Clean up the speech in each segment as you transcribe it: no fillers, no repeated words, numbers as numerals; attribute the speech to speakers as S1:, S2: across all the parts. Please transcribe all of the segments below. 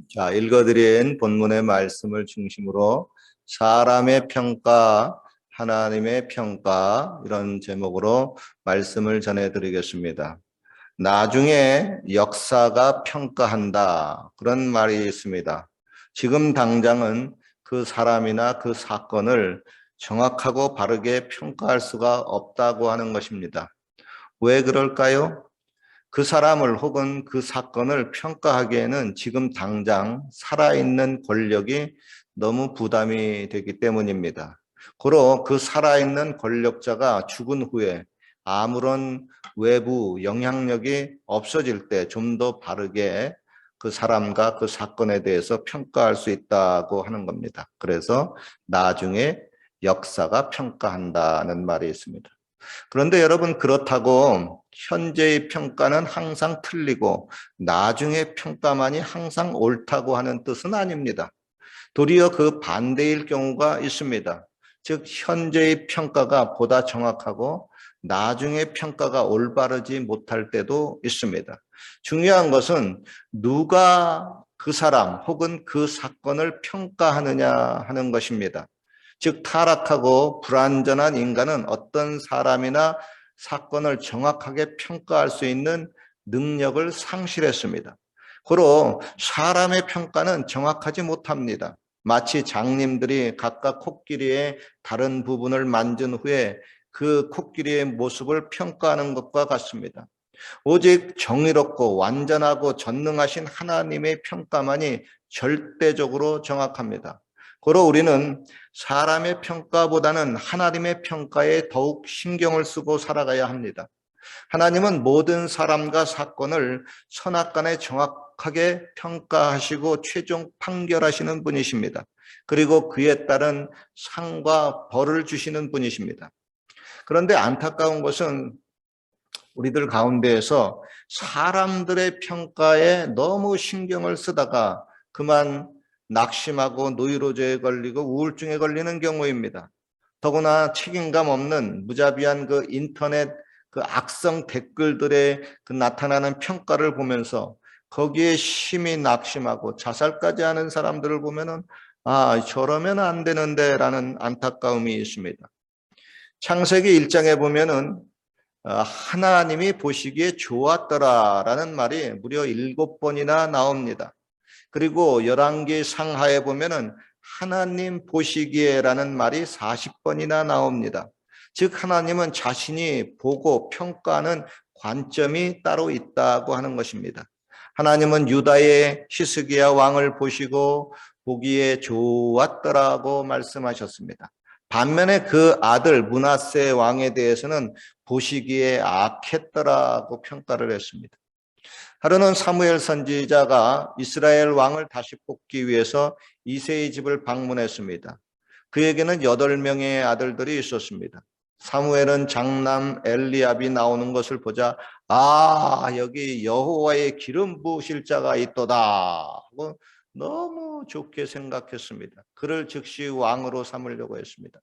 S1: 자, 읽어드린 본문의 말씀을 중심으로 사람의 평가, 하나님의 평가 이런 제목으로 말씀을 전해드리겠습니다. 나중에 역사가 평가한다 그런 말이 있습니다. 지금 당장은 그 사람이나 그 사건을 정확하고 바르게 평가할 수가 없다고 하는 것입니다. 왜 그럴까요? 그 사람을 혹은 그 사건을 평가하기에는 지금 당장 살아있는 권력이 너무 부담이 되기 때문입니다. 고로 그 살아있는 권력자가 죽은 후에 아무런 외부 영향력이 없어질 때 좀 더 바르게 그 사람과 그 사건에 대해서 평가할 수 있다고 하는 겁니다. 그래서 나중에 역사가 평가한다는 말이 있습니다. 그런데 여러분, 그렇다고 현재의 평가는 항상 틀리고 나중의 평가만이 항상 옳다고 하는 뜻은 아닙니다. 도리어 그 반대일 경우가 있습니다. 즉 현재의 평가가 보다 정확하고 나중의 평가가 올바르지 못할 때도 있습니다. 중요한 것은 누가 그 사람 혹은 그 사건을 평가하느냐 하는 것입니다. 즉 타락하고 불완전한 인간은 어떤 사람이나 사건을 정확하게 평가할 수 있는 능력을 상실했습니다. 고로 사람의 평가는 정확하지 못합니다. 마치 장님들이 각각 코끼리의 다른 부분을 만진 후에 그 코끼리의 모습을 평가하는 것과 같습니다. 오직 정의롭고 완전하고 전능하신 하나님의 평가만이 절대적으로 정확합니다. 고로 우리는 사람의 평가보다는 하나님의 평가에 더욱 신경을 쓰고 살아가야 합니다. 하나님은 모든 사람과 사건을 선악간에 정확하게 평가하시고 최종 판결하시는 분이십니다. 그리고 그에 따른 상과 벌을 주시는 분이십니다. 그런데 안타까운 것은 우리들 가운데에서 사람들의 평가에 너무 신경을 쓰다가 그만 낙심하고 노이로제에 걸리고 우울증에 걸리는 경우입니다. 더구나 책임감 없는 무자비한 그 인터넷 그 악성 댓글들에 그 나타나는 평가를 보면서 거기에 심히 낙심하고 자살까지 하는 사람들을 보면은 저러면 안 되는데 라는 안타까움이 있습니다. 창세기 1장에 보면은 하나님이 보시기에 좋았더라라는 말이 무려 7번이나 나옵니다. 그리고 열왕기 상하에 보면은 하나님 보시기에라는 말이 40번이나 나옵니다. 즉 하나님은 자신이 보고 평가하는 관점이 따로 있다고 하는 것입니다. 하나님은 유다의 히스기야 왕을 보시고 보기에 좋았더라고 말씀하셨습니다. 반면에 그 아들 므낫세 왕에 대해서는 보시기에 악했더라고 평가를 했습니다. 하루는 사무엘 선지자가 이스라엘 왕을 다시 뽑기 위해서 이새의 집을 방문했습니다. 그에게는 8명의 아들들이 있었습니다. 사무엘은 장남 엘리압이 나오는 것을 보자 여기 여호와의 기름 부으실 자가 있도다 하고 너무 좋게 생각했습니다. 그를 즉시 왕으로 삼으려고 했습니다.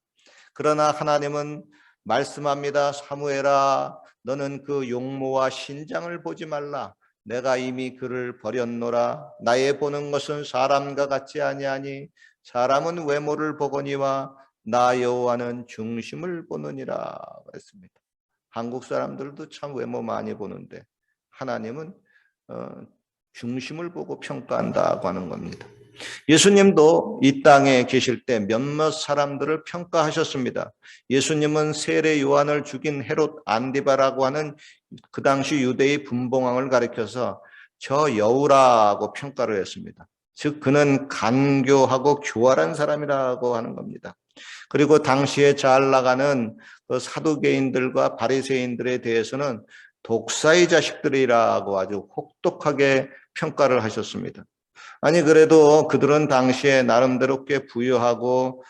S1: 그러나 하나님은 말씀합니다. 사무엘아, 너는 그 용모와 신장을 보지 말라. 내가 이미 그를 버렸노라. 나의 보는 것은 사람과 같지 아니하니 사람은 외모를 보거니와 나 여호와는 중심을 보느니라 그랬습니다. 한국 사람들도 참 외모 많이 보는데 하나님은 중심을 보고 평가한다고 하는 겁니다. 예수님도 이 땅에 계실 때 몇몇 사람들을 평가하셨습니다. 예수님은 세례 요한을 죽인 헤롯 안디바라고 하는 그 당시 유대의 분봉왕을 가리켜서 저 여우라고 평가를 했습니다. 즉 그는 간교하고 교활한 사람이라고 하는 겁니다. 그리고 당시에 잘 나가는 그 사두개인들과 바리새인들에 대해서는 독사의 자식들이라고 아주 혹독하게 평가를 하셨습니다. 아니 그래도 그들은 당시에 나름대로 꽤 부유하고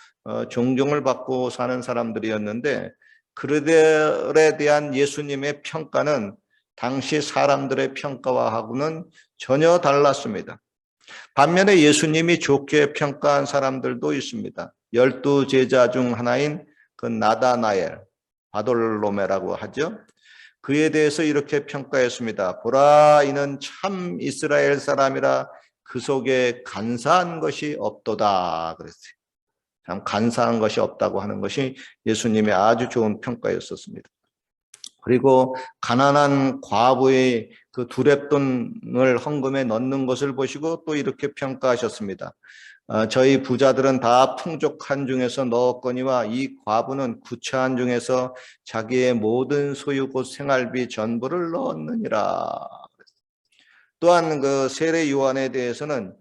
S1: 존경을 받고 사는 사람들이었는데 그들에 대한 예수님의 평가는 당시 사람들의 평가와하고는 전혀 달랐습니다. 반면에 예수님이 좋게 평가한 사람들도 있습니다. 12 제자 중 하나인 그 나다나엘, 바돌로메라고 하죠. 그에 대해서 이렇게 평가했습니다. 보라, 이는 참 이스라엘 사람이라 그 속에 간사한 것이 없도다 그랬어요. 참 간사한 것이 없다고 하는 것이 예수님의 아주 좋은 평가였었습니다. 그리고 가난한 과부의 그 두렙돈을 헌금에 넣는 것을 보시고 또 이렇게 평가하셨습니다. 저희 부자들은 다 풍족한 중에서 넣었거니와 이 과부는 구차한 중에서 자기의 모든 소유 곧 생활비 전부를 넣었느니라. 또한 그 세례 요한에 대해서는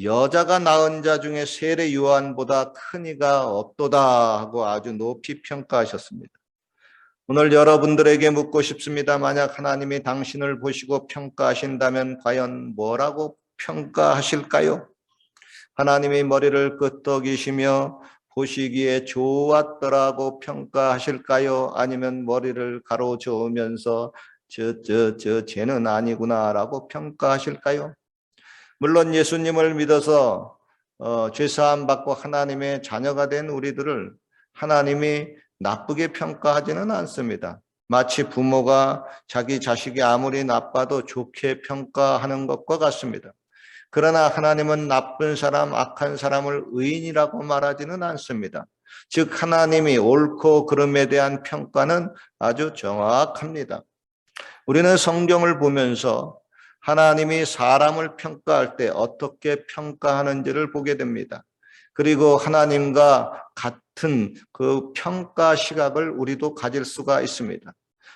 S1: 여자가 낳은 자 중에 세례 요한보다 큰 이가 없도다 하고 아주 높이 평가하셨습니다. 오늘 여러분들에게 묻고 싶습니다. 만약 하나님이 당신을 보시고 평가하신다면 과연 뭐라고 평가하실까요? 하나님이 머리를 끄덕이시며 보시기에 좋았더라고 평가하실까요? 아니면 머리를 가로저으면서 쟤는 아니구나라고 평가하실까요? 물론 예수님을 믿어서 죄사함 받고 하나님의 자녀가 된 우리들을 하나님이 나쁘게 평가하지는 않습니다. 마치 부모가 자기 자식이 아무리 나빠도 좋게 평가하는 것과 같습니다. 그러나 하나님은 나쁜 사람, 악한 사람을 의인이라고 말하지는 않습니다. 즉 하나님이 옳고 그름에 대한 평가는 아주 정확합니다. 우리는 성경을 보면서 하나님이 사람을 평가할 때 어떻게 평가하는지를 보게 됩니다. 그리고 하나님과 같은 그 평가 시각을 우리도 가질 수가 있습니다.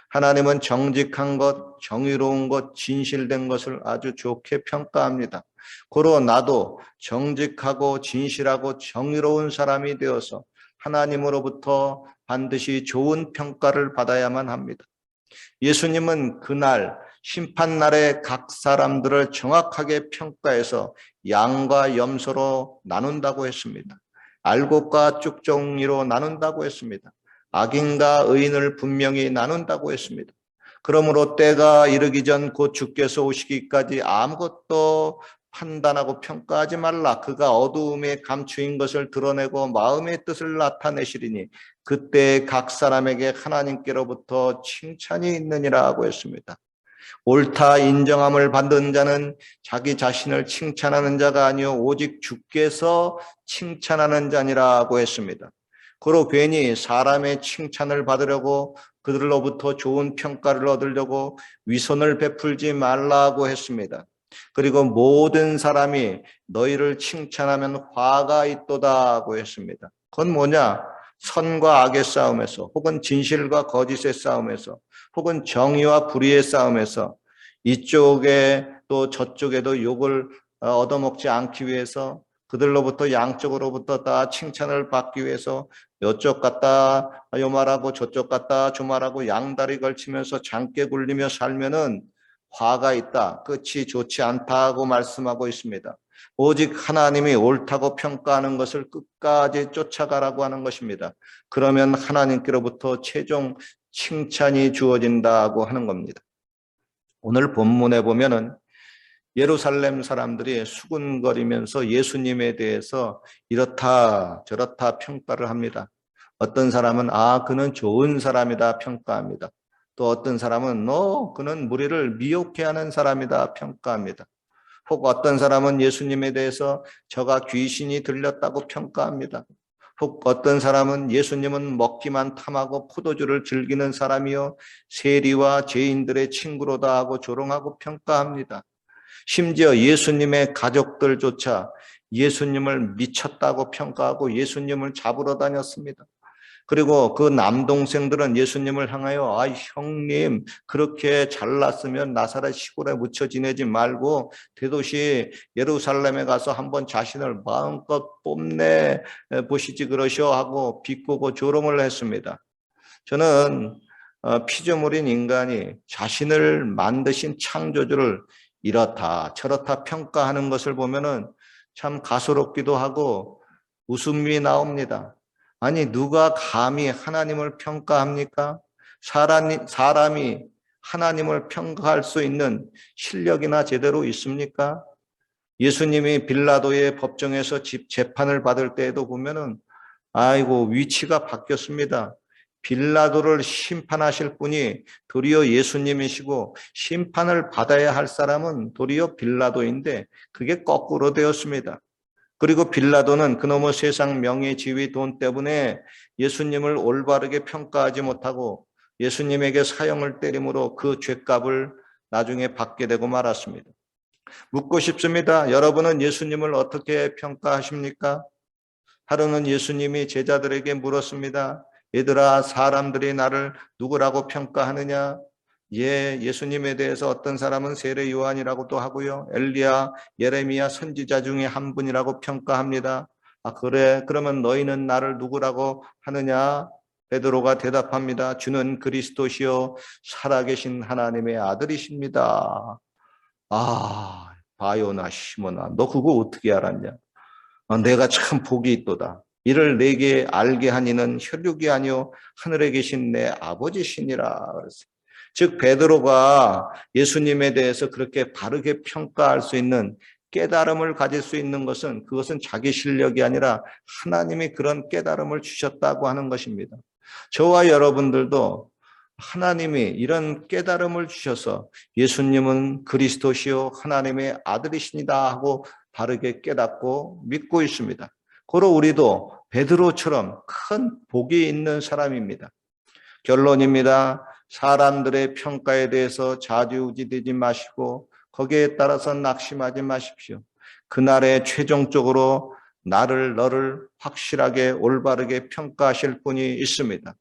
S1: 하나님은 정직한 것, 정의로운 것, 진실된 것을 아주 좋게 평가합니다. 고로 나도 정직하고 진실하고 정의로운 사람이 되어서 하나님으로부터 반드시 좋은 평가를 받아야만 합니다. 예수님은 그날 심판날에 각 사람들을 정확하게 평가해서 양과 염소로 나눈다고 했습니다. 알곡과 쭉정이로 나눈다고 했습니다. 악인과 의인을 분명히 나눈다고 했습니다. 그러므로 때가 이르기 전 곧 주께서 오시기까지 아무것도 판단하고 평가하지 말라. 그가 어두움에 감추인 것을 드러내고 마음의 뜻을 나타내시리니 그때 각 사람에게 하나님께로부터 칭찬이 있느니라 하고 했습니다. 옳다 인정함을 받는 자는 자기 자신을 칭찬하는 자가 아니요 오직 주께서 칭찬하는 자니라고 했습니다. 그로 괜히 사람의 칭찬을 받으려고 그들로부터 좋은 평가를 얻으려고 위선을 베풀지 말라고 했습니다. 그리고 모든 사람이 너희를 칭찬하면 화가 있도다고 했습니다. 그건 뭐냐? 선과 악의 싸움에서 혹은 진실과 거짓의 싸움에서 혹은 정의와 불의의 싸움에서 이쪽에 또 저쪽에도 욕을 얻어먹지 않기 위해서 그들로부터 양쪽으로부터 다 칭찬을 받기 위해서 이쪽 갔다 요 말하고 저쪽 갔다 저 말하고 양다리 걸치면서 장깨 굴리며 살면은 화가 있다. 끝이 좋지 않다고 말씀하고 있습니다. 오직 하나님이 옳다고 평가하는 것을 끝까지 쫓아가라고 하는 것입니다. 그러면 하나님께로부터 최종 칭찬이 주어진다고 하는 겁니다. 오늘 본문에 보면은 예루살렘 사람들이 수군거리면서 예수님에 대해서 이렇다 저렇다 평가를 합니다. 어떤 사람은 그는 좋은 사람이다 평가합니다. 또 어떤 사람은 그는 무리를 미혹해 하는 사람이다 평가합니다. 혹 어떤 사람은 예수님에 대해서 저가 귀신이 들렸다고 평가합니다. 혹 어떤 사람은 예수님은 먹기만 탐하고 포도주를 즐기는 사람이요 세리와 죄인들의 친구로다 하고 조롱하고 평가합니다. 심지어 예수님의 가족들조차 예수님을 미쳤다고 평가하고 예수님을 잡으러 다녔습니다. 그리고 그 남동생들은 예수님을 향하여 형님 그렇게 잘났으면 나사렛 시골에 묻혀 지내지 말고 대도시 예루살렘에 가서 한번 자신을 마음껏 뽐내 보시지 그러시오 하고 비꼬고 조롱을 했습니다. 저는 피조물인 인간이 자신을 만드신 창조주를 이렇다 저렇다 평가하는 것을 보면은 참 가소롭기도 하고 웃음이 나옵니다. 아니 누가 감히 하나님을 평가합니까? 사람이 하나님을 평가할 수 있는 실력이나 제대로 있습니까? 예수님이 빌라도의 법정에서 재판을 받을 때에도 보면은 위치가 바뀌었습니다. 빌라도를 심판하실 분이 도리어 예수님이시고 심판을 받아야 할 사람은 도리어 빌라도인데 그게 거꾸로 되었습니다. 그리고 빌라도는 그놈의 세상 명예, 지위, 돈 때문에 예수님을 올바르게 평가하지 못하고 예수님에게 사형을 때림으로 그 죄값을 나중에 받게 되고 말았습니다. 묻고 싶습니다. 여러분은 예수님을 어떻게 평가하십니까? 하루는 예수님이 제자들에게 물었습니다. 얘들아, 사람들이 나를 누구라고 평가하느냐? 예수님에 대해서 어떤 사람은 세례 요한이라고도 하고요. 엘리야, 예레미야 선지자 중에 한 분이라고 평가합니다. 아, 그래? 그러면 너희는 나를 누구라고 하느냐? 베드로가 대답합니다. 주는 그리스도시요 살아계신 하나님의 아들이십니다. 아, 바요나 시모나, 너 그거 어떻게 알았냐? 내가 참 복이 있도다. 이를 내게 알게 한 이는 혈육이 아니요 하늘에 계신 내 아버지시니라. 그랬어요. 즉 베드로가 예수님에 대해서 그렇게 바르게 평가할 수 있는 깨달음을 가질 수 있는 것은 그것은 자기 실력이 아니라 하나님이 그런 깨달음을 주셨다고 하는 것입니다. 저와 여러분들도 하나님이 이런 깨달음을 주셔서 예수님은 그리스도시요 하나님의 아들이시니다 하고 바르게 깨닫고 믿고 있습니다. 고로 우리도 베드로처럼 큰 복이 있는 사람입니다. 결론입니다. 사람들의 평가에 대해서 좌지우지되지 마시고 거기에 따라서 낙심하지 마십시오. 그날에 최종적으로 너를 확실하게 올바르게 평가하실 분이 있습니다.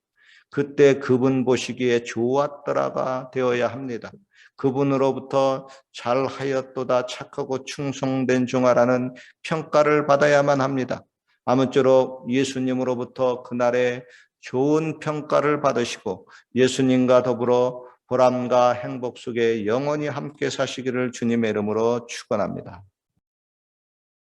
S1: 그때 그분 보시기에 좋았더라가 되어야 합니다. 그분으로부터 잘하였도다 착하고 충성된 종아라는 평가를 받아야만 합니다. 아무쪼록 예수님으로부터 그날에 좋은 평가를 받으시고 예수님과 더불어 보람과 행복 속에 영원히 함께 사시기를 주님의 이름으로 축원합니다.